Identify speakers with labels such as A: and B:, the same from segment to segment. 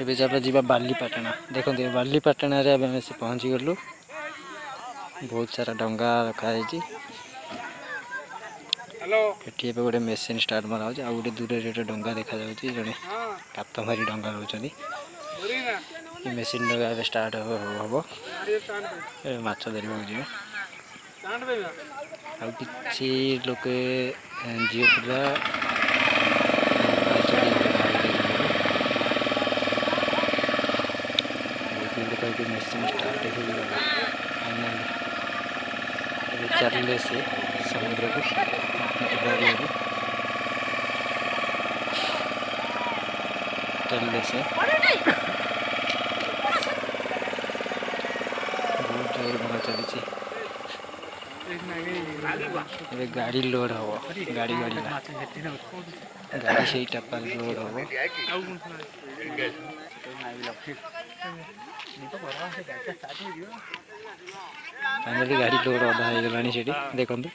A: ଏବେ ଚାଲ ଯିବା ବାଲିପାଟଣା। ଦେଖନ୍ତୁ ବାଲିପାଟଣାରେ ଏବେ ଆମେ ପହଞ୍ଚି ଗଲୁ। ବହୁତ ସାରା ଡଙ୍ଗା ରଖାଯାଇଛି। ଏଠି ଏବେ ଗୋଟେ ମେସିନ୍ ଷ୍ଟାର୍ଟ ମରାହେଉଛି। ଆଉ ଗୋଟେ ଦୂରରେ ଗୋଟେ ଡଙ୍ଗା ଦେଖାଯାଉଛି। ଜଣେ କାତ ମାରି ଡଙ୍ଗା ରହୁଛନ୍ତି। ଏ ମେସିନ୍ ଡଙ୍ଗା ଏବେ ଷ୍ଟାର୍ଟ ହବ। ଏବେ ମାଛ ଧରିବାକୁ ଯିବେ। ଆଉ କିଛି ଲୋକ ଝିଅ ପିଲା कहते मशीन स्टार्ट होगा फाइनली। ଏବେ ଚାଲିଲେ ସେ ସମୁଦ୍ରକୁ ମାଛ ଧରିବାକୁ ଚାଲିଲେ ସେ ବହୁତ ଜୋର ଭଙ୍ଗା ଚାଲିଛି। ଏବେ ଗାଡ଼ି ଲୋଡ଼ ହବ। ଗାଡ଼ି ଗଡ଼ିଲା ଗାଡ଼ି ସେଇ ଟାପାରେ ଲୋଡ଼ ହବ। फाइनाली गाड़ी लोड अधा हो गलानी सेठी देखंतु।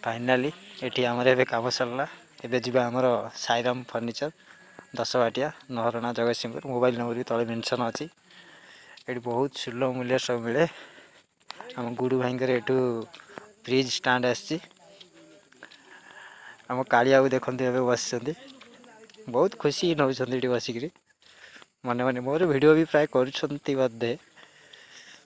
A: फाइनाली एठी हमर एबे काम सरला। एबे जिबा हमर साईराम फर्नीचर 10 बाटिया नहरणा जगतसिंहपुर। मोबाइल नंबर भी तले मेंशन अछि। एठी बहुत सुलभ मूल्य सब मिले। हम गुडू भाईंकर एठू फ्रिज स्टैंड आछि। हम कालिया को देखंतु एबे बसिसंती। बहुत खुशी नउछंती एठी बसिकरी। मने मने मोर वीडियो भी प्राय करूछंती बदे।